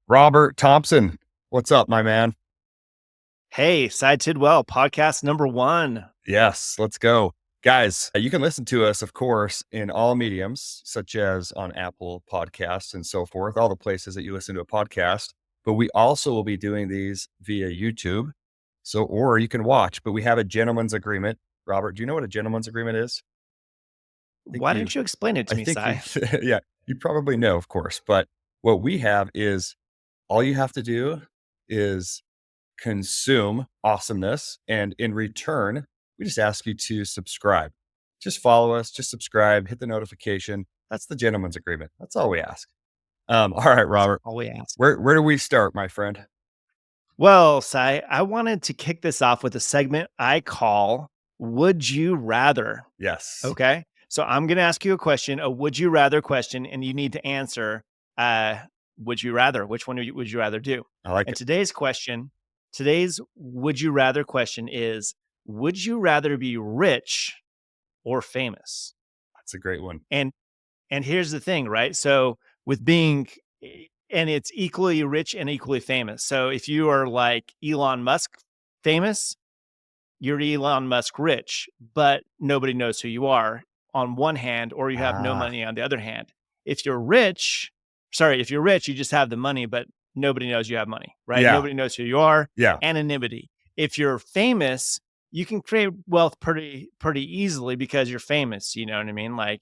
Robert Thompson, what's up, my man? Hey, Side Tidwell, podcast number one. Yes, let's go. Guys, you can listen to us, of course, in all mediums, such as on Apple Podcasts and so forth, all the places that you listen to a podcast. But we also will be doing these via YouTube. So, or you can watch, but we have a gentleman's agreement. Robert, do you know what a gentleman's agreement is? I think Why you, didn't you explain it to I me, think you, Sai? yeah, you probably know, of course. But what we have is all you have to do is consume awesomeness. And in return, we just ask you to subscribe. Just follow us, just subscribe, hit the notification. That's the gentleman's agreement. That's all we ask. All right, That's Robert, all we ask. where do we start, my friend? Well, Sai, I wanted to kick this off with a segment I call Would You Rather? Yes, Okay. So I'm going to ask you a question, a would you rather question, and you need to answer uh, would you rather? Which one would you rather do? I like And it. today's would you rather question is would you rather be rich or famous? That's a great one. And And here's the thing, right? So with being and it's equally rich and equally famous. So if you are like Elon Musk famous, you're Elon Musk rich, but nobody knows who you are on one hand, or you have no Ah, money on the other hand. If you're rich, you just have the money, but nobody knows you have money, right? yeah, Nobody knows who you are. yeah, Anonymity. If you're famous, you can create wealth pretty easily because you're famous. You know what I mean? Like,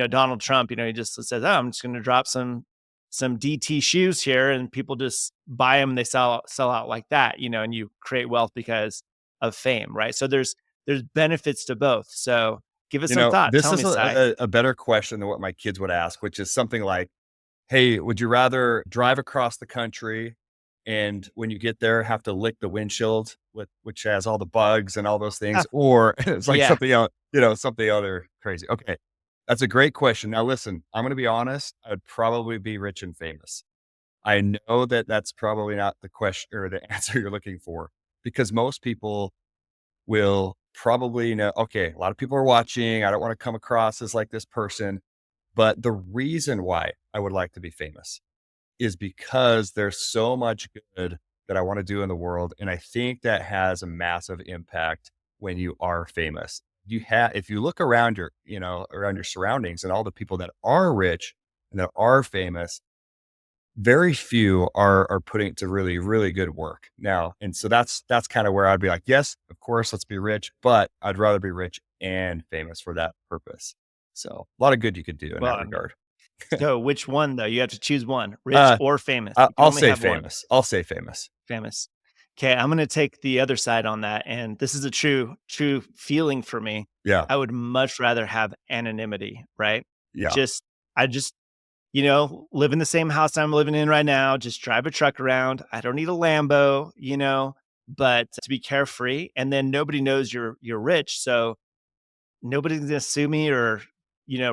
Donald Trump, he just says, "Oh, I'm just going to drop some DT shoes here," and people just buy them. And they sell out like that, and you create wealth because of fame, right? So there's benefits to both. So give us some thought. this Tell is me, Sai. a better question than what my kids would ask, which is something like, hey, would you rather drive across the country and when you get there have to lick the windshield which has all the bugs and all those things, or it's like Yeah. something else, something other crazy. Okay. That's a great question. Now listen, I'm going to be honest, I'd probably be rich and famous. I know that that's probably not the question or the answer you're looking for, because most people will probably know, okay, a lot of people are watching. I don't want to come across as like this person. But the reason why I would like to be famous is because there's so much good that I want to do in the world. And I think that has a massive impact when you are famous. If you look around around your surroundings and all the people that are rich and that are famous, very few are putting it to really, really good work now. And so that's kind of where I'd be like, yes, of course, let's be rich, but I'd rather be rich and famous for that purpose. So a lot of good you could do in that Well, regard. so which one though? You have to choose one, rich Uh, or famous. I You can I'll only say have one. famous. I'll say famous. Famous. Okay, I'm gonna take the other side on that. And this is a true feeling for me. Yeah. I would much rather have anonymity, right? Yeah. Just I just live in the same house I'm living in right now, just drive a truck around. I don't need a Lambo, but to be carefree. And then nobody knows you're rich. So nobody's gonna sue me or,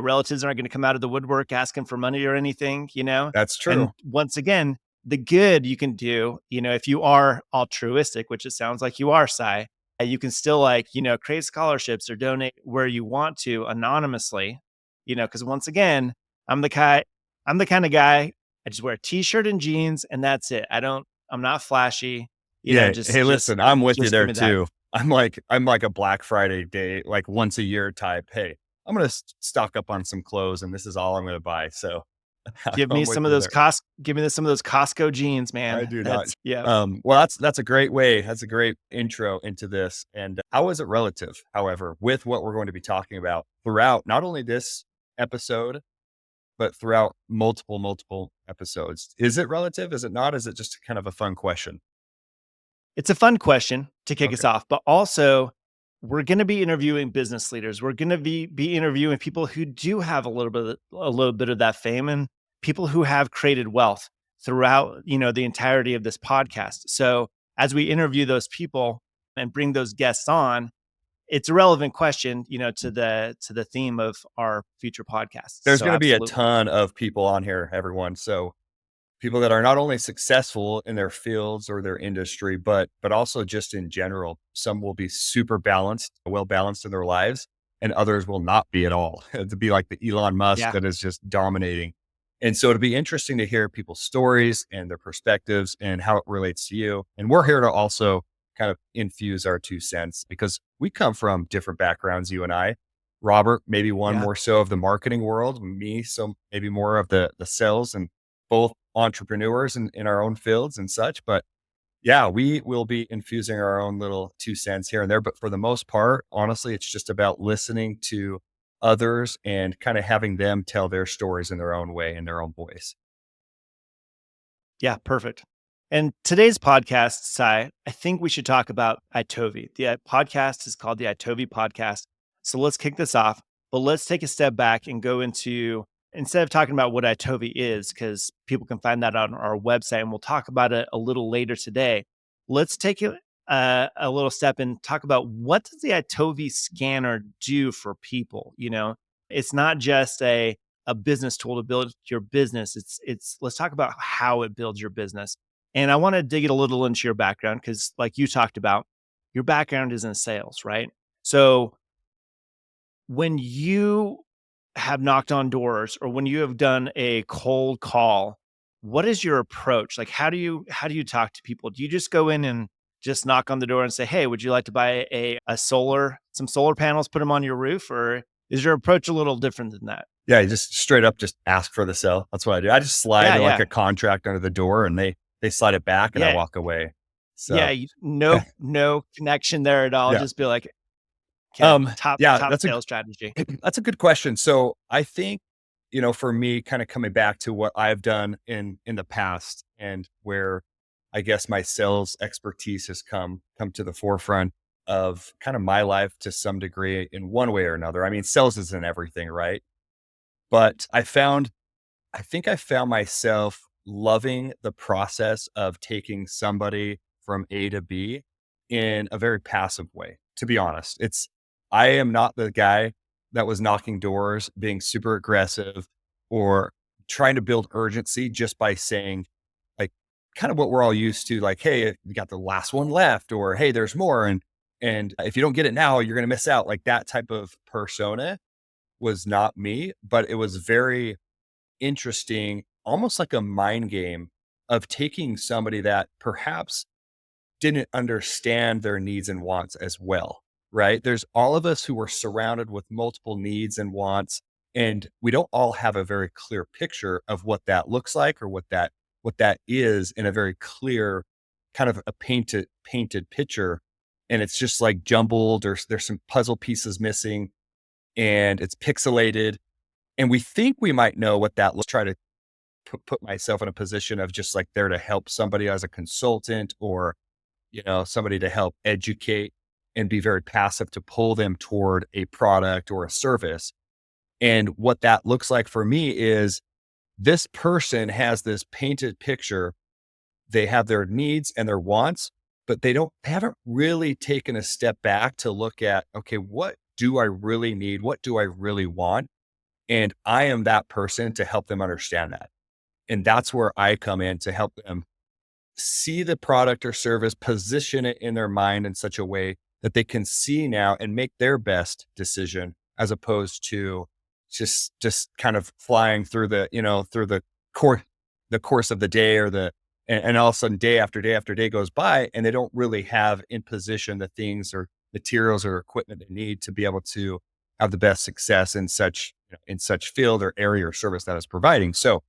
relatives aren't gonna come out of the woodwork asking for money or anything. That's And true. once again, the good you can do, if you are altruistic, which it sounds like you are, Sai, you can still like, create scholarships or donate where you want to anonymously, because once again, I'm the guy, I'm the kind of guy, I just wear a t-shirt and jeans and that's it. I'm not flashy, Yeah. just Hey, listen, I'm with you just give there me that. too. I'm like a Black Friday day, like once a year type. Hey, I'm gonna stock up on some clothes, and this is all I'm gonna buy. So I'm with you there. Give me some of those Costco jeans, I man. do not. That's yeah. Well, that's a great way. That's a great intro into this. And how is it relative, however, with what we're going to be talking about throughout not only this episode, but throughout multiple episodes? Is it relative? Is it not? Is it just kind of a fun question? It's a fun question to kick us Okay. off, but also we're going to be interviewing business leaders. We're going to be interviewing people who do have a little bit of that fame and people who have created wealth throughout, the entirety of this podcast. So as we interview those people and bring those guests on, it's a relevant question, to the theme of our future podcasts. There's So going to be a absolutely. ton of people on here, everyone. So people that are not only successful in their fields or their industry, but also just in general. Some will be super balanced, well balanced in their lives, and others will not be at all. To be like the Elon Musk Yeah. that is just dominating. And so it'd be interesting to hear people's stories and their perspectives and how it relates to you. And we're here to also kind of infuse our 2 cents because we come from different backgrounds, you and I. Robert, maybe one Yeah. more so of the marketing world, me, so maybe more of the sales, and both entrepreneurs in our own fields and such. But yeah, we will be infusing our own little 2 cents here and there. But for the most part, honestly, it's just about listening to others and kind of having them tell their stories in their own way, in their own voice. Yeah, perfect. And today's podcast, I think we should talk about iTOVi. The podcast is called the iTOVi podcast. So let's kick this off, but let's take a step back and go into, instead of talking about what iTOVi is, because people can find that on our website and we'll talk about it a little later today. Let's take a little step and talk about what does the iTOVi scanner do for people? It's not just a business tool to build your business. It's let's talk about how it builds your business. And I want to dig it a little into your background because like you talked about, your background is in sales, right? So when you have knocked on doors or when you have done a cold call, what is your approach? Like how do you talk to people? Do you just go in and just knock on the door and say, "Hey, would you like to buy some solar panels, put them on your roof?" Or is your approach a little different than that? Yeah, you just straight up just ask for the sale. That's what I do. I just slide Yeah, like yeah. a contract under the door and they slide it back and I Yeah. walk away. Yeah, So no connection there at all, yeah. just be like, "'Kay, Um, top yeah, top sales strategy." that's a good question. So I think, for me, kind of coming back to what I've done in the past and where I guess my sales expertise has come to the forefront of kind of my life to some degree in one way or another. I mean, sales isn't everything, right? But I think I found myself loving the process of taking somebody from A to B in a very passive way, to be honest. I am not the guy that was knocking doors, being super aggressive or trying to build urgency just by saying, like, kind of what we're all used to, like, hey, you got the last one left, or hey, there's more. And if you don't get it now, you're going to miss out. Like that type of persona was not me, but it was very interesting, almost like a mind game of taking somebody that perhaps didn't understand their needs and wants as well, right? There's all of us who are surrounded with multiple needs and wants, and we don't all have a very clear picture of what that looks like or what that is in a very clear kind of a painted picture. And it's just like jumbled, or there's some puzzle pieces missing and it's pixelated. And we think we might know what that looks, try to put myself in a position of just like there to help somebody as a consultant, or somebody to help educate and be very passive to pull them toward a product or a service. And what that looks like for me is this person has this painted picture. They have their needs and their wants, but they haven't really taken a step back to look at, okay, what do I really need? What do I really want? And I am that person to help them understand that. And that's where I come in to help them see the product or service, position it in their mind in such a way that they can see now and make their best decision, as opposed to just kind of flying through the course of the day, and all of a sudden day after day after day goes by and they don't really have in position the things or materials or equipment they need to be able to have the best success in such field or area or service that is providing. So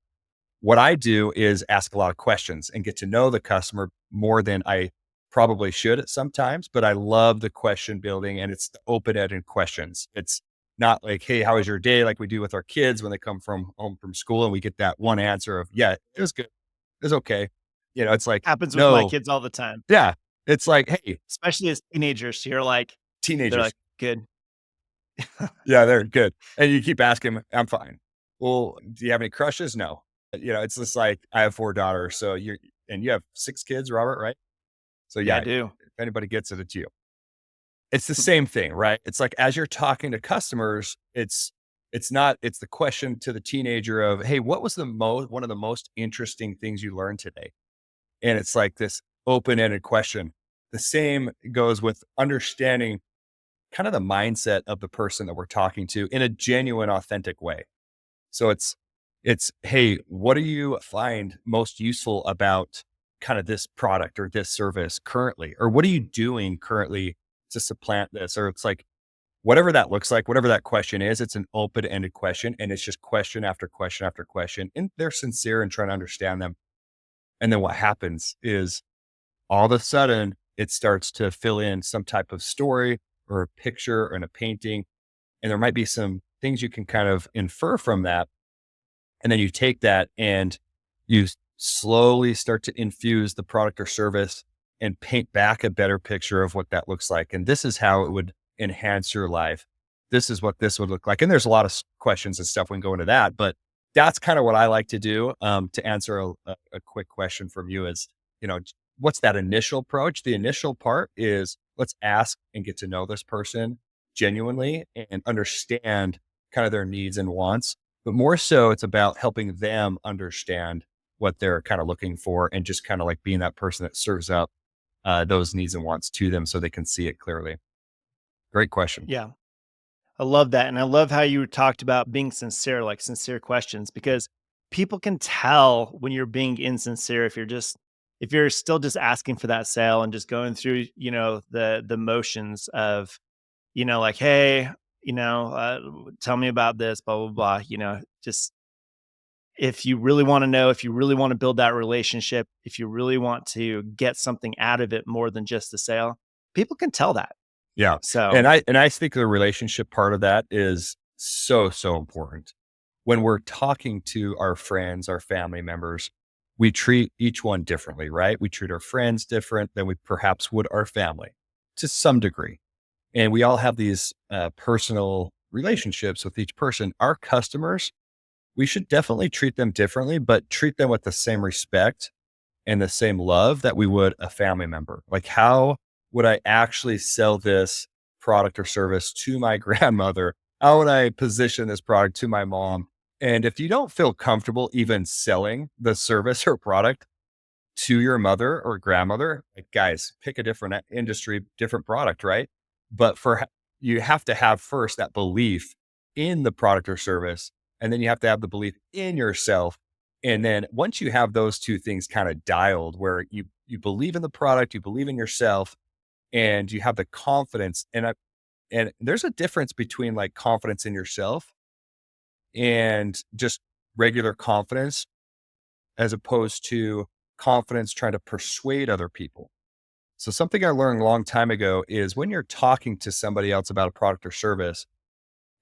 what I do is ask a lot of questions and get to know the customer more than I probably should at sometimes, but I love the question building, and it's the open-ended questions. It's not like, "Hey, how was your day?" like we do with our kids when they come from home from school and we get that one answer of, "Yeah, it was good. It was okay." It's like, Happens with my no. kids all the time, Yeah. It's like, "Hey, especially as teenagers, they're teenagers." like, "Good." Yeah, they're good. And you keep asking, "I'm fine." "Well, do you have any crushes?" "No." It's just like, I have 4 daughters, so you have 6 kids, Robert, right? So Yeah, I yeah, do. if anybody gets it, it's you. It's the same thing, right? It's like as you're talking to customers, it's the question to the teenager of, "Hey, what was one of the most interesting things you learned today?" And it's like this open-ended question. The same goes with understanding kind of the mindset of the person that we're talking to in a genuine, authentic way. So It's, "Hey, what do you find most useful about kind of this product or this service currently? Or what are you doing currently to supplant this?" Or it's like, whatever that looks like, whatever that question is, it's an open-ended question, and it's just question after question after question, and they're sincere and trying to understand them. And then what happens is all of a sudden, it starts to fill in some type of story or a picture and a painting, and there might be some things you can kind of infer from that, and then you take that and you slowly start to infuse the product or service and paint back a better picture of what that looks like. And this is how it would enhance your life. This is what this would look like. And there's a lot of questions and stuff we can go into that, but that's kind of what I like to do. To answer a quick question from you is, what's that initial approach? The initial part is let's ask and get to know this person genuinely and understand kind of their needs and wants, but more so it's about helping them understand what they're kind of looking for and just kind of like being that person that serves up those needs and wants to them so they can see it clearly. Great question. Yeah. I love that. And I love how you talked about being sincere, like sincere questions, because people can tell when you're being insincere if you're still just asking for that sale and just going through, the motions of, like, hey, tell me about this, blah, blah, blah. Just if you really want to know, if you really want to build that relationship, if you really want to get something out of it more than just the sale, people can tell that. Yeah. So And I think the relationship part of that is so, so important. When we're talking to our friends, our family members, we treat each one differently, right? We treat our friends different than we perhaps would our family to some degree. And we all have these personal relationships with each person. Our customers, we should definitely treat them differently, but treat them with the same respect and the same love that we would a family member. Like, how would I actually sell this product or service to my grandmother? How would I position this product to my mom? And if you don't feel comfortable even selling the service or product to your mother or grandmother, like, guys, pick a different industry, different product, right? But you have to have first that belief in the product or service, and then you have to have the belief in yourself. And then once you have those two things kind of dialed, where you believe in the product, you believe in yourself, and you have the confidence, and there's a difference between like confidence in yourself and just regular confidence, as opposed to confidence trying to persuade other people. So something I learned a long time ago is when you're talking to somebody else about a product or service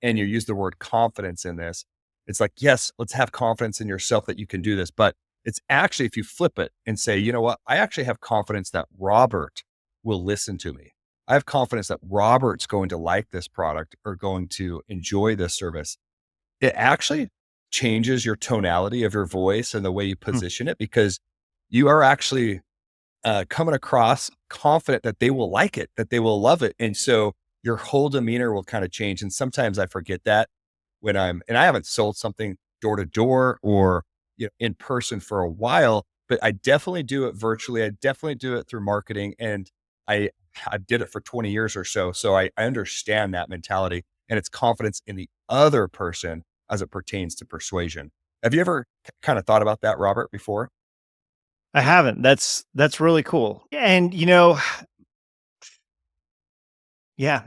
and you use the word confidence in this, it's like, yes, let's have confidence in yourself that you can do this. But it's actually, if you flip it and say, you know what, I actually have confidence that Robert will listen to me. I have confidence that Robert's going to like this product or going to enjoy this service. It actually changes your tonality of your voice and the way you mm, position it, because you are actually coming across confident that they will like it, that they will love it. And so your whole demeanor will kind of change. And sometimes I forget that and I haven't sold something door to door or, in person for a while, but I definitely do it virtually. I definitely do it through marketing. And I, I did it for 20 years or so. So I understand that mentality, and it's confidence in the other person as it pertains to persuasion. Have you ever kind of thought about that, Robert, before? I haven't. That's really cool. And yeah,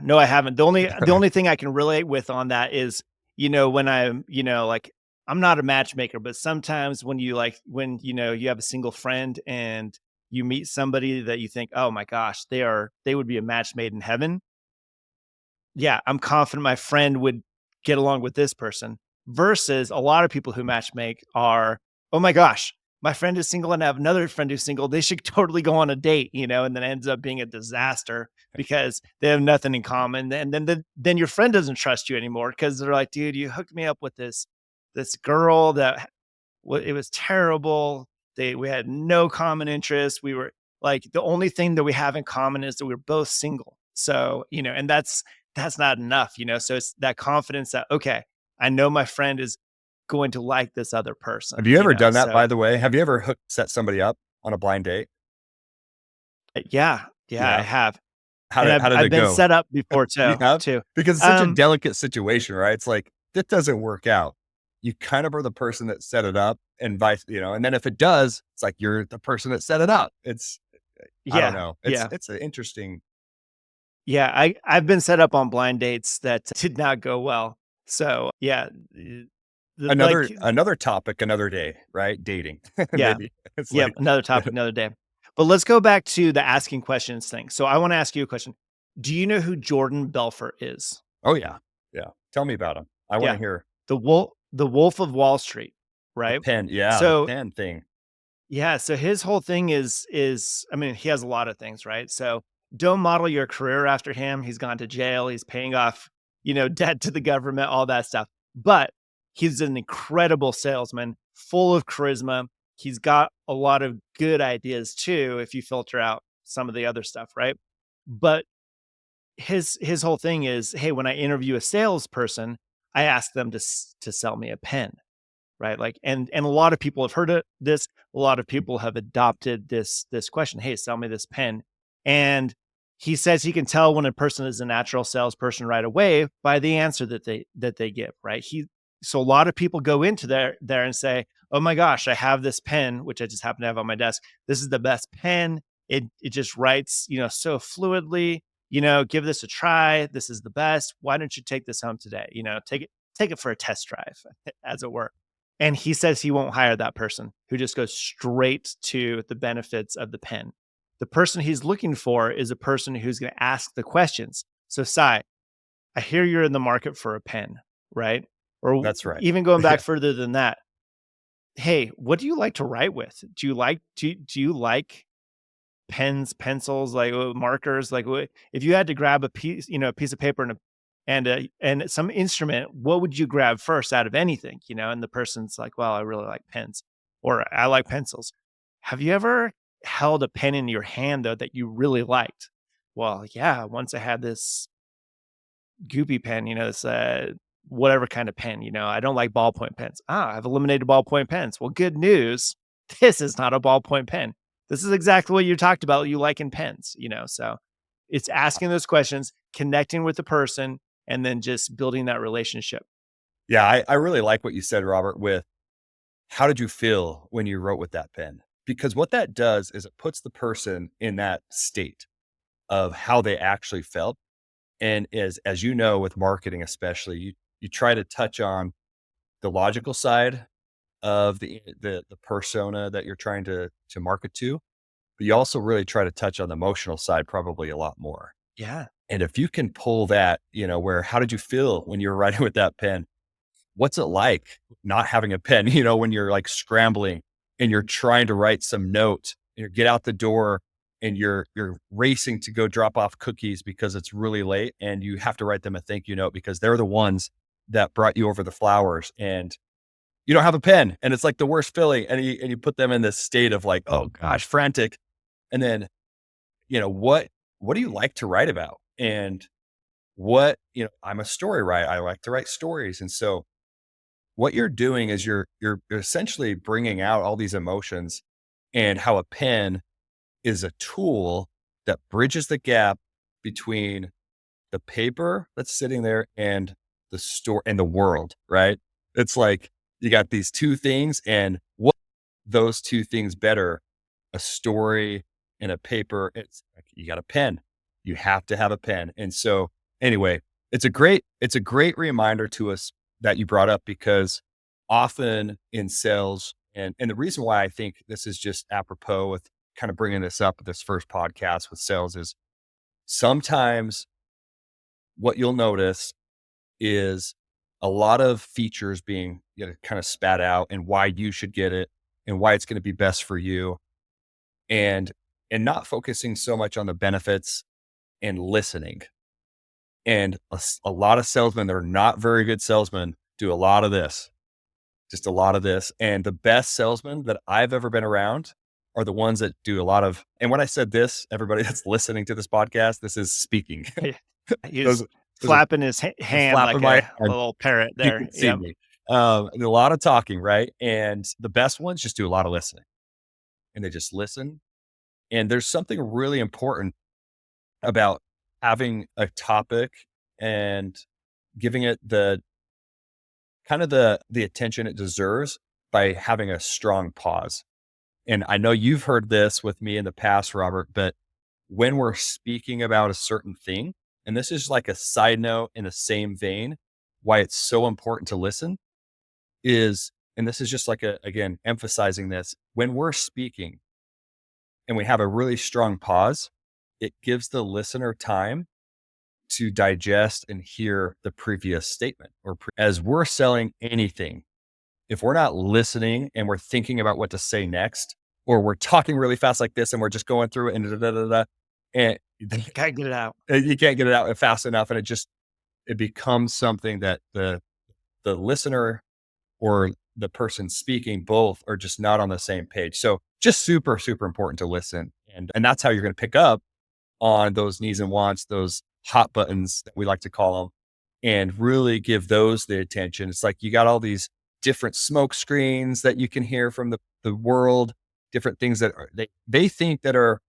no, I haven't. The only thing I can relate with on that is, when I'm, like, I'm not a matchmaker, but sometimes when you have a single friend and you meet somebody that you think, oh my gosh, they would be a match made in heaven. Yeah, I'm confident my friend would get along with this person versus a lot of people who match make are, oh my gosh, my friend is single and I have another friend who's single. They should totally go on a date, and then ends up being a disaster because they have nothing in common. And then your friend doesn't trust you anymore because they're like, dude, you hooked me up with this girl that it was terrible. We had no common interests. We were like, the only thing that we have in common is that we're both single. So, and that's not enough, So it's that confidence that, okay, I know my friend is going to like this other Have person, you ever done that, So by the way? Have you ever set somebody up on a blind date? yeah, yeah, I Yeah. have. How And did I've how did I've it been go? set up before You have? too. Because it's such a Um, delicate situation, right? It's like, that doesn't work out. you kind of are the person that set it up and vice, and then if it does, it's like you're the person that set it up. I don't Yeah, know. It's yeah. it's an interesting. Yeah, I've been set up on blind dates that did not go well. So, yeah, Another like another topic, another day, right? Dating. yeah. Maybe it's Yeah, like, another topic, another day. But let's go back to the asking questions thing. So I wanna ask you a question. Do you know who Jordan Belfort is? oh yeah, yeah. Tell me about them. I want to Yeah. hear The Wolf of Wall Street, the right? pen. Yeah, the So pen thing. yeah, so his whole thing is I mean, he has a lot of things, right? So don't model your career after him. He's gone to jail, he's paying off, debt to the government, all that stuff. But he's an incredible salesman, full of charisma. He's got a lot of good ideas too if you filter out some of the other stuff, right? But his whole thing is, hey, when I interview a salesperson, I ask them to sell me a pen, right? Like, and a lot of people have heard of this. A lot of people have adopted this question. Hey, sell me this pen. And he says he can tell when a person is a natural salesperson right away by the answer that they give. Right. So a lot of people go into there and say, "Oh my gosh, I have this pen, which I just happen to have on my desk. This is the best pen. It just writes, so fluidly. Give this a try. This is the best. Why don't you take this home today? Take it for a test drive, as it were." And he says he won't hire that person who just goes straight to the benefits of the pen. The person he's looking for is a person who's going to ask the questions. So, Sai, I hear you're in the market for a pen, right? Or That's right. even going back Yeah. further than that. Hey, what do you like to write with? Do you like pens, pencils, like markers? Like, if you had to grab a piece of paper and some instrument, what would you grab first out of anything? And the person's like, "Well, I really like pens, or I like pencils." Have you ever held a pen in your hand though that you really liked? Well, yeah, once I had this goopy pen, this whatever kind of pen. I don't like ballpoint pens. I've eliminated ballpoint pens. Well, good news. This is not a ballpoint pen. This is exactly what you talked about. You like in pens. So it's asking those questions, connecting with the person, and then just building that relationship. Yeah, I really like what you said, Robert, with how did you feel when you wrote with that pen? Because what that does is it puts the person in that state of how they actually felt. And as you know, with marketing especially, you try to touch on the logical side of the persona that you're trying to market to, but you also really try to touch on the emotional side probably a lot more. Yeah. And if you can pull that, where how did you feel when you were writing with that pen? What's it like not having a pen, when you're like scrambling and you're trying to write some note, and you get out the door and you're racing to go drop off cookies because it's really late and you have to write them a thank you note because they're the ones that brought you over the flowers and you don't have a pen and it's like the worst feeling and you put them in this state of like, oh gosh, frantic. And then, what do you like to write about? And I'm a story writer. I like to write stories. And so what you're doing is you're essentially bringing out all these emotions and how a pen is a tool that bridges the gap between the paper that's sitting there and the store and the world, right? It's like you got these two things and what those two things better, a story and a paper. It's like you got a pen. You have to have a pen. And so anyway, it's a great reminder to us that you brought up because often in sales and the reason why I think this is just apropos with kind of bringing this up with this first podcast with sales is sometimes what you'll notice is a lot of features being kind of spat out and why you should get it and why it's going to be best for you and not focusing so much on the benefits and listening. And a lot of salesmen that are not very good salesmen do a lot of this, just a lot of this. And the best salesmen that I've ever been around are the ones that do a lot of. And when I said this, everybody that's listening to this podcast, this is speaking. Yeah. He those was those are flapping his just hand flapping like my a hand. little parrot You there. can see Yep. me. And a lot of talking, right? And the best ones just do a lot of listening, and they just listen. And there's something really important about having a topic and giving it kind of the attention it deserves by having a strong pause. And I know you've heard this with me in the past, Robert, but when we're speaking about a certain thing, and this is like a side note in the same vein, why it's so important to listen is, and this is just like again, emphasizing this, when we're speaking and we have a really strong pause, it gives the listener time to digest and hear the previous statement. As we're selling anything, if we're not listening and we're thinking about what to say next, or we're talking really fast like this and we're just going through it and da, da, da, da, and Gotta get it out. you can't get it out fast enough, and it becomes something that the listener or the person speaking both are just not on the same page. So just super, super important to listen. And that's how you're going to pick up on those needs and wants, those hot buttons that we like to call them, and really give those the attention. It's like you got all these different smoke screens that you can hear from the world, different things that they think that are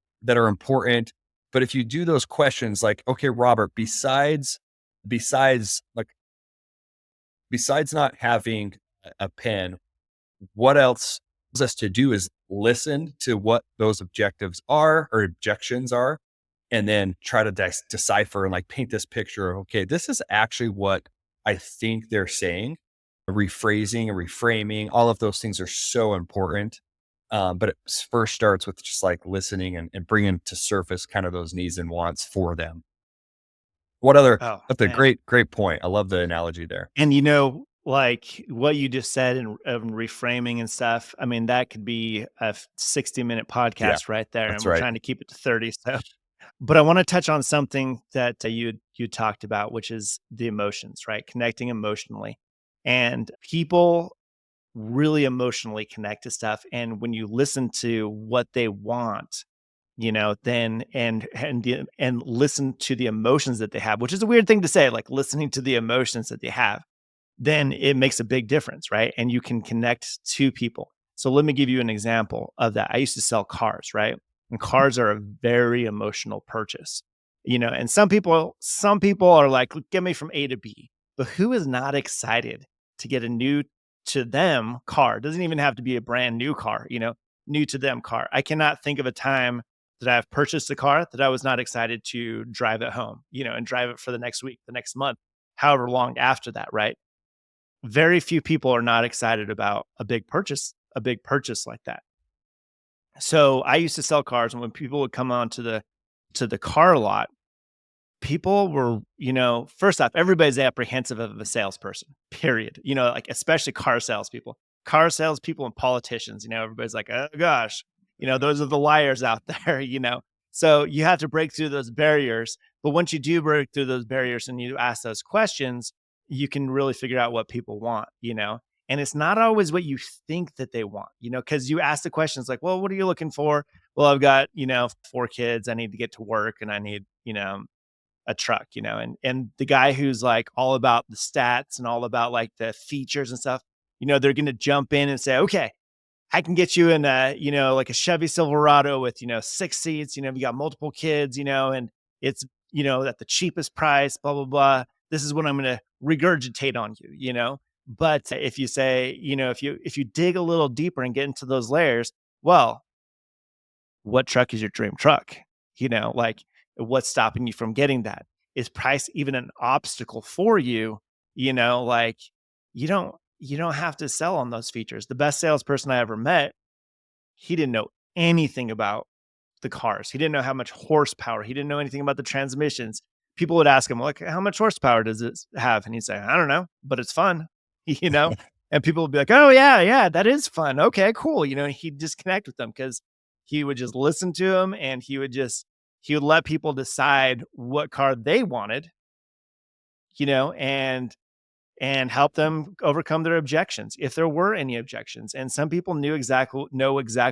important. But if you do those questions like, okay, Robert, besides like besides not having a pen, what else us to do is listen to what those objectives are or objections are, and then try to decipher and like paint this picture of, okay, this is actually what I think they're saying. Rephrasing and reframing, all of those things are so important. But it first starts with just like listening and bringing to surface kind of those needs and wants for them. What other, Oh, that's a man. great, great point. I love the analogy there. And, like what you just said and reframing and stuff, I mean, that could be a 60-minute Yeah, podcast right there, and that's we're right. trying to keep it to 30, so but I wanna touch on something that, you talked about, which is the emotions, right? Connecting emotionally, and people really emotionally connect to stuff, and when you listen to what they want, then and listen to the emotions that they have, which is a weird thing to say, like listening to the emotions that they have, then it makes a big difference, right? And you can connect to people. So let me give you an example of that. I used to sell cars, right? And cars are a very emotional purchase. And some people are like, get me from A to B. But who is not excited to get a new to them car? It doesn't even have to be a brand new car, new to them car. I cannot think of a time that I've purchased a car that I was not excited to drive it home, and drive it for the next week, the next month, however long after that, right? Very few people are not excited about a big purchase like that. So I used to sell cars, and when people would come on to the car lot, people were, first off, everybody's apprehensive of a salesperson, period. Like especially car salespeople and politicians, everybody's like, oh gosh, those are the liars out there, So you have to break through those barriers. But once you do break through those barriers and you ask those questions, you can really figure out what people want. And it's not always what you think that they want, because you ask the questions like, well, what are you looking for? Well, I've got, 4 kids. I need to get to work and I need, a truck, and the guy who's like all about the stats and all about like the features and stuff, they're going to jump in and say, okay, I can get you in like a Chevy Silverado with, 6 seats, we got multiple kids, and it's, at the cheapest price, blah, blah, blah. This is what I'm going to regurgitate on you. But if you say, if you dig a little deeper and get into those layers, well, what truck is your dream truck? Like what's stopping you from getting that? Is price even an obstacle for you? Like you don't have to sell on those features. The best salesperson I ever met, he didn't know anything about the cars. He didn't know how much horsepower. He didn't know anything about the transmissions. People would ask him, like, how much horsepower does it have? And he'd say, I don't know, but it's fun, you know? And people would be like, oh, yeah, yeah, that is fun. Okay, cool. He'd just connect with them because he would just listen to them and he would let people decide what car they wanted, and help them overcome their objections if there were any objections. And some people know exactly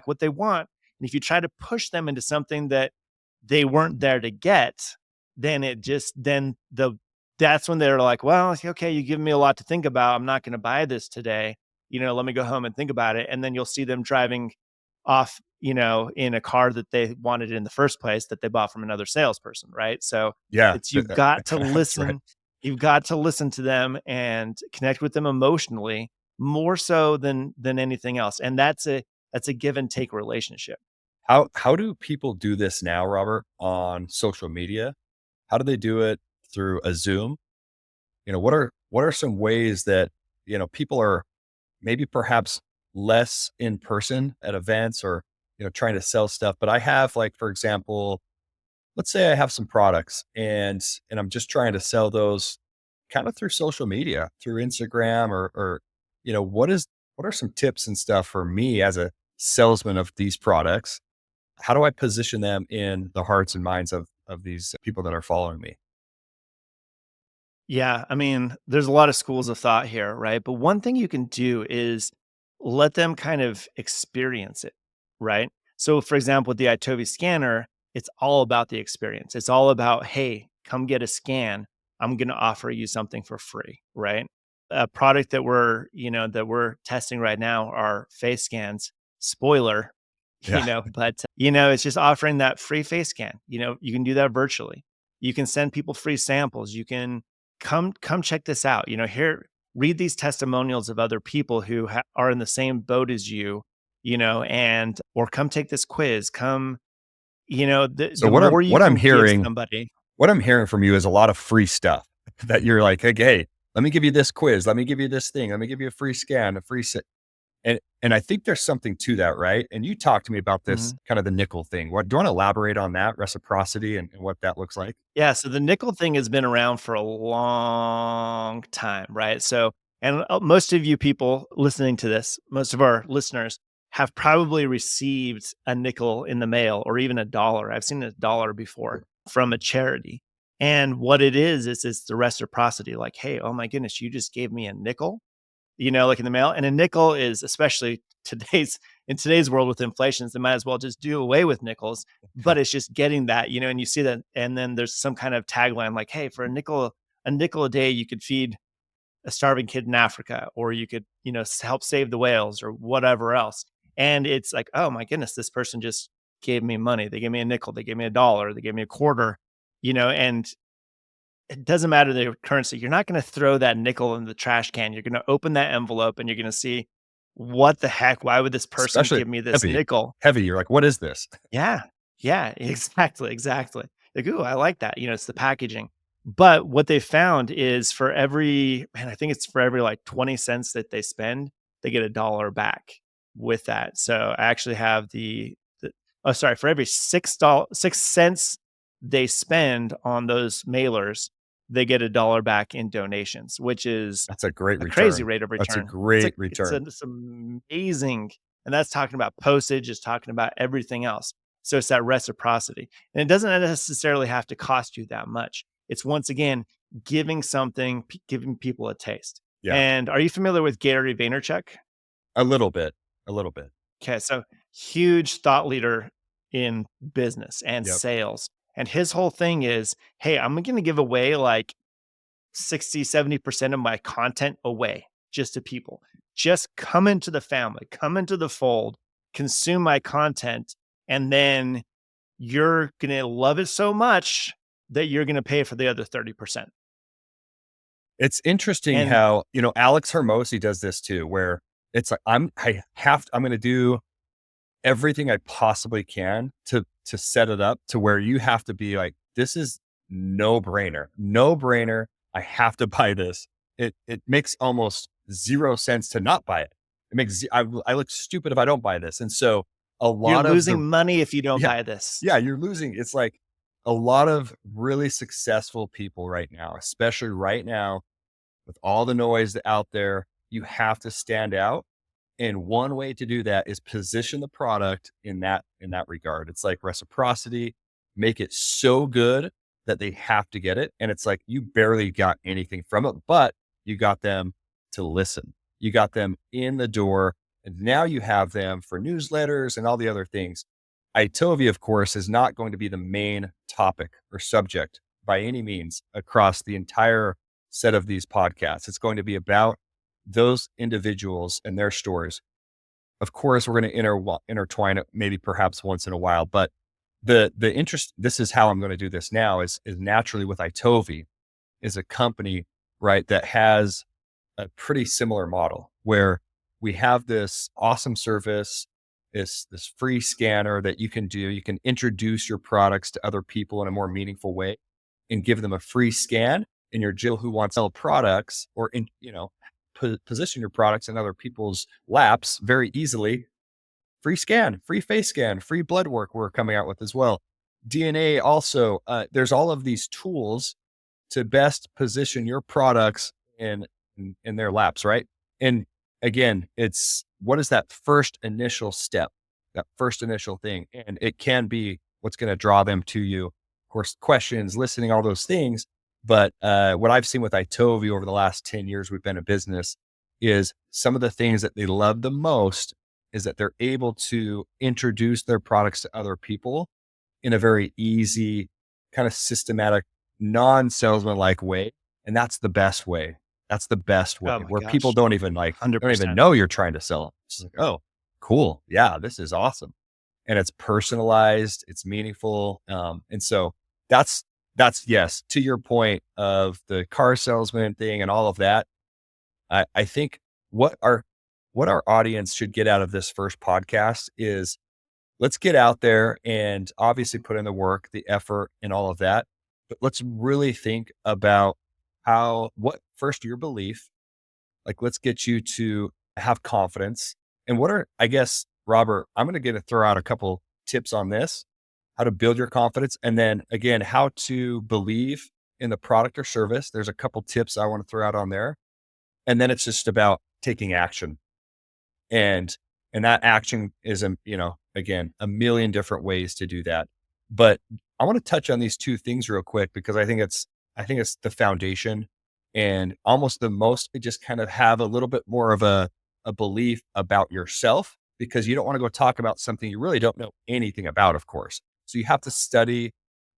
what they want. And if you try to push them into something that they weren't there to get, then that's when they're like, well, okay, you give me a lot to think about. I'm not going to buy this today. Let me go home and think about it. And then you'll see them driving off, in a car that they wanted in the first place that they bought from another salesperson. Right. So Yeah. you've got to That's right. listen. You've got to listen to them and connect with them emotionally more so than anything else. And that's a give and take relationship. How do people do this now, Robert, on social media? How do they do it through a Zoom? What are some ways that, people are maybe perhaps less in person at events or, trying to sell stuff. But I have, like, for example, let's say I have some products and I'm just trying to sell those kind of through social media, through Instagram or, what are some tips and stuff for me as a salesman of these products? How do I position them in the hearts and minds of these people that are following me? Yeah, I mean, there's a lot of schools of thought here, right? But one thing you can do is let them kind of experience it, right? So, for example, with the iTOVi scanner, it's all about the experience. It's all about, hey, come get a scan. I'm going to offer you something for free, right? A product that we're testing right now are face scans. Spoiler, Yeah. but it's just offering that free face scan. You can do that virtually. You can send people free samples. You can come check this out. Here, read these testimonials of other people who are in the same boat as you, and or come take this quiz. Come, So the what I'm more you what I'm can give hearing somebody. what I'm hearing from you is a lot of free stuff that you're like, hey, let me give you this quiz, let me give you this thing, let me give you a free scan, a free and I think there's something to that, right? And you talked to me about this Mhm. kind of the nickel thing. What do you want to elaborate on that reciprocity and what that looks like? Yeah, so the nickel thing has been around for a long time, right? So, and most of you people listening to this, most of our listeners have probably received a nickel in the mail or even a dollar. I've seen a dollar before from a charity. And what it is it's the reciprocity like, hey, oh my goodness, you just gave me a nickel, like in the mail. And a nickel is especially in today's world with inflations, they might as well just do away with nickels. But it's just getting that, and you see that, and then there's some kind of tagline like, "Hey, for a nickel a day, you could feed a starving kid in Africa, or you could, help save the whales, or whatever else." And it's like, oh my goodness, this person just gave me money. They gave me a nickel. They gave me a dollar. They gave me a quarter. And it doesn't matter the currency. You're not gonna throw that nickel in the trash can. You're gonna open that envelope and you're gonna see, "What the heck? Why would this person Especially give me this heavy, nickel?" heavy. You're like, what is this? Yeah. Yeah, exactly, exactly. Like, "Ooh, I like that." It's the packaging. But what they found is for every man, I think it's for every, like, 20 cents that they spend, they get a dollar back with that. So I actually have the oh, sorry, for every $6 they spend on those mailers, they get a dollar back in donations, which is That's a great a crazy return. rate of That's a return. great return. It's amazing, and that's talking about postage, it's talking about everything else. So it's that reciprocity, and it doesn't necessarily have to cost you that much. It's once again giving something, giving people a taste. Yeah. And are you familiar with Gary Vaynerchuk? A little bit. A little bit. Okay, so huge thought leader in business and Yep. sales. And his whole thing is, hey, I'm going to give away like 60, 70% of my content away just to people. Just come into the family, come into the fold, consume my content, and then you're going to love it so much that you're going to pay for the other 30%. It's interesting And how, Alex Hermosi does this too, where it's like I'm gonna do everything I possibly can to set it up to where you have to be like, this is no brainer. No brainer. I have to buy this. It makes almost zero sense to not buy it. It makes I look stupid if I don't buy this. And so a you're lot of the losing money if you don't yeah, buy this. yeah, you're losing. It's like a lot of really successful people right now, especially right now with all the noise out there, you have to stand out. And one way to do that is position the product in that regard. It's like reciprocity, make it so good that they have to get it. And it's like you barely got anything from it, but you got them to listen. You got them in the door. And now you have them for newsletters and all the other things. iTOVi, of course, is not going to be the main topic or subject by any means across the entire set of these podcasts. It's going to be about those individuals and their stories. Of course, we're going to intertwine it maybe perhaps once in a while, but the interest, this is how I'm going to do this now is naturally with iTOVi. is a company, right, that has a pretty similar model where we have this awesome service, this free scanner that you can do. You can introduce your products to other people in a more meaningful way and give them a free scan. And your Jill who wants to sell products or position your products in other people's laps very easily. Free scan, free face scan, free blood work we're coming out with as well. DNA also, there's all of these tools to best position your products in their laps, right? And again, it's what is that first initial step, that first initial thing, and it can be what's going to draw them to you. Of course, questions, listening, all those things. But what I've seen with iTOVi over the last 10 years we've been in business is some of the things that they love the most is that they're able to introduce their products to other people in a very easy, kind of systematic, non-salesman-like way, and that's the best way. That's the best way Oh my where people gosh. don't even like don't even 100%. know you're trying to sell 'em. It's like, "Oh, cool. Yeah, this is awesome." And it's personalized, it's meaningful, and so that's yes, to your point of the car salesman thing and all of that, I think what our audience should get out of this first podcast is let's get out there and obviously put in the work, the effort, and all of that. But let's really think about what first your belief, like let's get you to have confidence. And what are, I guess, Robert, I'm going to get to throw out a couple tips on this, how to build your confidence. And then again, how to believe in the product or service. There's a couple tips I want to throw out on there. And then it's just about taking action and that action is again a million different ways to do that, but I want to touch on these two things real quick because I think it's the foundation and almost the most to just kind of have a little bit more of a belief about yourself because you don't want to go talk about something you really don't know anything about, of course, so you have to study.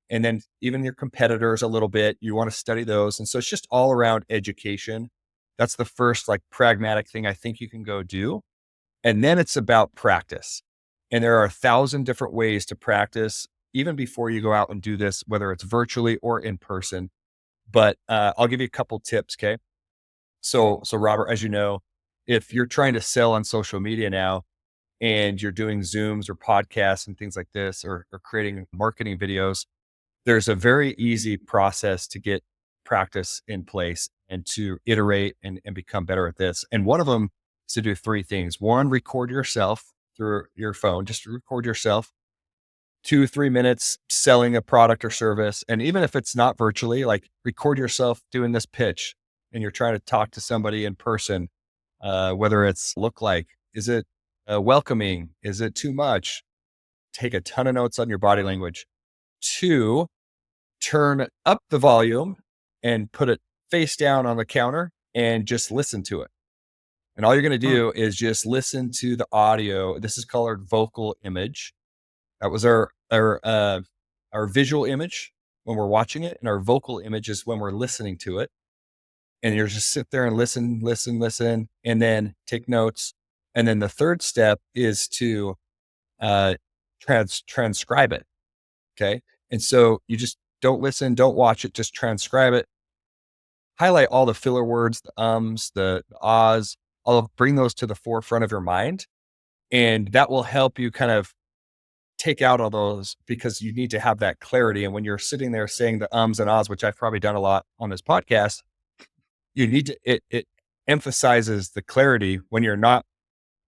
And then even your competitors a little bit, you want to study those, and so it's just all around education. That's the first like pragmatic thing I think you can go do, and then it's about practice. And there are 1,000 different ways to practice, even before you go out and do this, whether it's virtually or in person. But I'll give you a couple tips. Okay. So Robert, as you know, if you're trying to sell on social media now and you're doing Zooms or podcasts and things like this, or creating marketing videos, there's a very easy process to get practice in place and to iterate and become better at this. And one of them is to do three things. One, record yourself through your phone, just record yourself 2, 3 minutes selling a product or service. And even if it's not virtually, like record yourself doing this pitch and you're trying to talk to somebody in person, whether it's look like, is it welcoming? Is it too much? Take a ton of notes on your body language. Two, turn up the volume and put it face down on the counter and just listen to it. And all you're going to Hmm. do is just listen to the audio. This is called vocal image. That was our visual image when we're watching it, and our vocal image is when we're listening to it. And you're just sit there and listen, listen, listen, and then take notes. And then the third step is to uh, transcribe it. Okay. And so you just don't listen, don't watch it, just transcribe it. Highlight all the filler words, the ums, the ahs, bring those to the forefront of your mind. And that will help you kind of take out all those because you need to have that clarity. And when you're sitting there saying the ums and ahs, which I've probably done a lot on this podcast, you need to, it emphasizes the clarity when you're not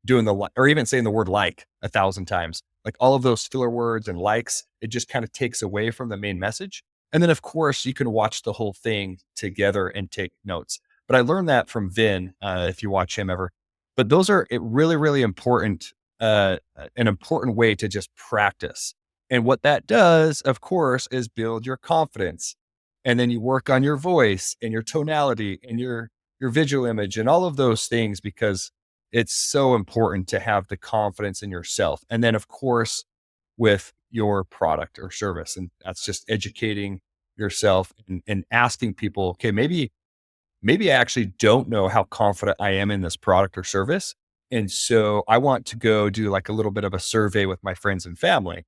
doing or even saying the word like 1,000 times, like all of those filler words and likes, it just kind of takes away from the main message. And then of course you can watch the whole thing together and take notes. But I learned that from Vin, if you watch him ever, but those are really, really important, an important way to just practice. And what that does, of course, is build your confidence. And then you work on your voice and your tonality and your visual image and all of those things, because it's so important to have the confidence in yourself. And then, of course, with your product or service. And that's just educating yourself and asking people, okay, maybe I actually don't know how confident I am in this product or service. And so I want to go do like a little bit of a survey with my friends and family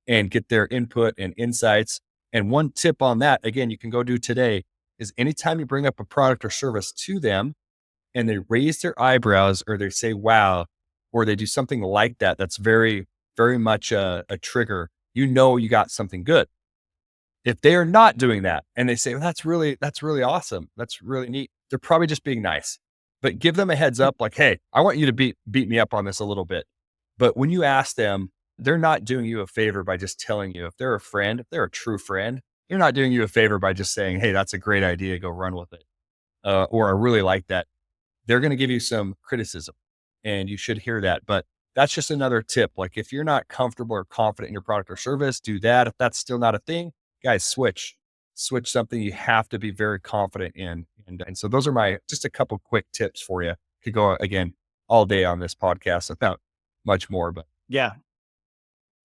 and get their input and insights. And one tip on that, again, you can go do today is anytime you bring up a product or service to them and they raise their eyebrows or they say, wow, or they do something like that, that's very, very much a trigger, you know, you got something good. If they are not doing that and they say, well, that's really awesome. That's really neat. They're probably just being nice, but give them a heads up like, hey, I want you to beat me up on this a little bit. But when you ask them, they're not doing you a favor by just telling you. If they're a friend, if they're a true friend, they're not doing you a favor by just saying, hey, that's a great idea. Go run with it. Or I really like that. They're going to give you some criticism and you should hear that. But that's just another tip. Like if you're not comfortable or confident in your product or service, do that. If that's still not a thing, guys, switch something you have to be very confident in. And so those are my, just a couple quick tips for you. Could go again all day on this podcast without much more, but Yeah.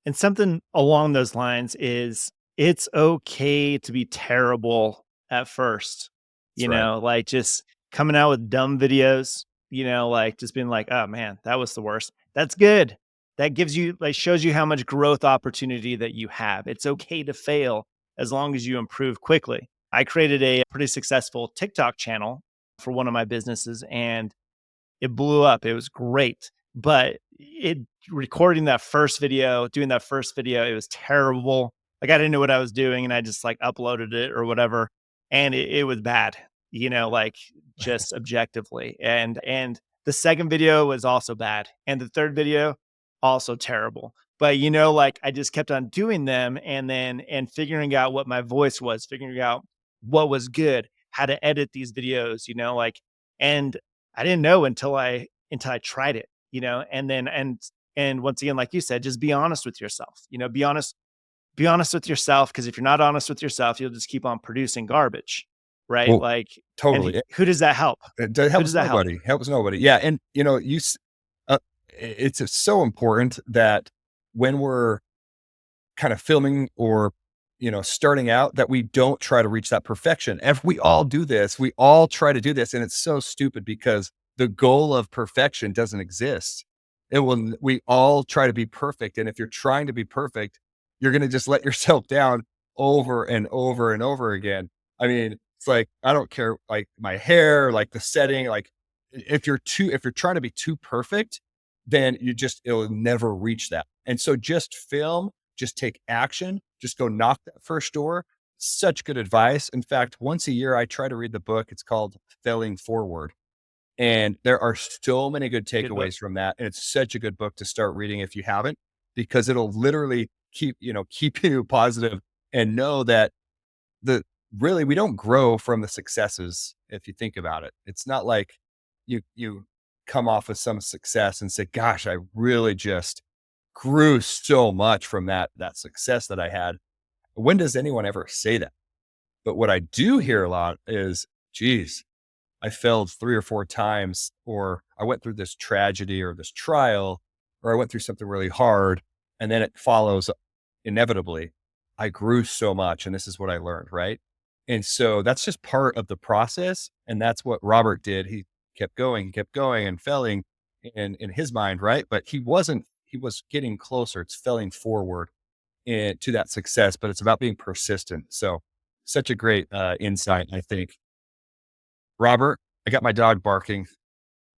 And something along those lines is it's okay to be terrible at first, that's right. like just coming out with dumb videos, like just being like, oh man, that was the worst. That's good. That gives you, like, shows you how much growth opportunity that you have. It's okay to fail as long as you improve quickly. I created a pretty successful TikTok channel for one of my businesses and it blew up. It was great. But it recording that first video, doing that first video, it was terrible. Like I didn't know what I was doing and I just like uploaded it or whatever. And it was bad, like just objectively. And the second video was also bad. And the third video, also terrible. But like I just kept on doing them and figuring out what my voice was, figuring out what was good, how to edit these videos, like and I didn't know until I tried it, and then and once again, like you said, just be honest with yourself. Be honest with yourself because if you're not honest with yourself, you'll just keep on producing garbage, right? Well, Like, and totally. who does that help? It Who helps does that help? nobody. Helps nobody. Yeah, and it's so important that when we're kind of filming or starting out that we don't try to reach that perfection. If we all do this, we all try to do this, and it's so stupid because the goal of perfection doesn't exist. We all try to be perfect, and if you're trying to be perfect, you're going to just let yourself down over and over and over again. I mean, it's like I don't care, like my hair, like the setting, like if you're trying to be too perfect, then it'll never reach that. And so just film, just take action, just go knock that first door. Such good advice. In fact, once a year, I try to read the book. It's called Failing Forward. And there are so many good Good book. takeaways from that. And it's such a good book to start reading if you haven't, because it'll literally keep you positive and know that the really we don't grow from the successes if you think about it. It's not like you come off with some success and say, gosh, I really just grew so much from that success that I had. When does anyone ever say that? But what I do hear a lot is, geez, I failed 3 or 4 times, or I went through this tragedy or this trial, or I went through something really hard. And then it follows inevitably. I grew so much and this is what I learned. Right. And so that's just part of the process. And that's what Robert did. He kept going and failing in his mind. Right. But he was getting closer. It's failing forward to that success, but it's about being persistent. So such a great insight, I think. Robert, I got my dog barking.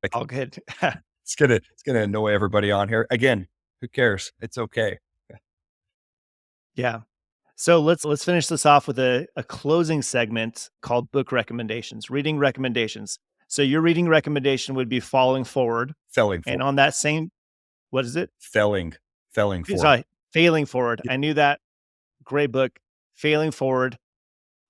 Like All good. it's gonna annoy everybody on here. Again, who cares? It's okay. Yeah. So let's finish this off with a closing segment called book recommendations, reading recommendations. So your reading recommendation would be Falling Forward. Felling for And on that same, what is it? felling, felling forward. Sorry, Failing Forward. I knew that. Great book. Failing Forward.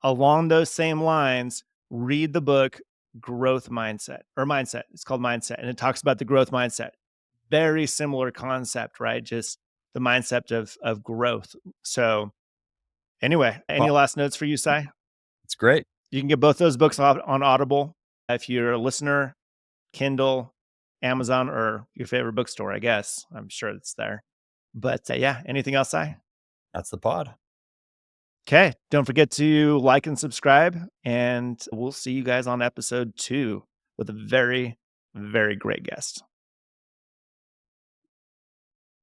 Along those same lines, read the book Growth Mindset or Mindset. It's called Mindset, and it talks about the growth mindset. Very similar concept, right? Just the mindset of growth. So anyway, Well, any last notes for you, Sai? it's great. You can get both those books on Audible if you're a listener, Kindle, Amazon, or your favorite bookstore. I guess I'm sure it's there. But yeah, anything else, Sai? That's the pod. Okay. Don't forget to like and subscribe. And we'll see you guys on episode 2 with a very, very great guest.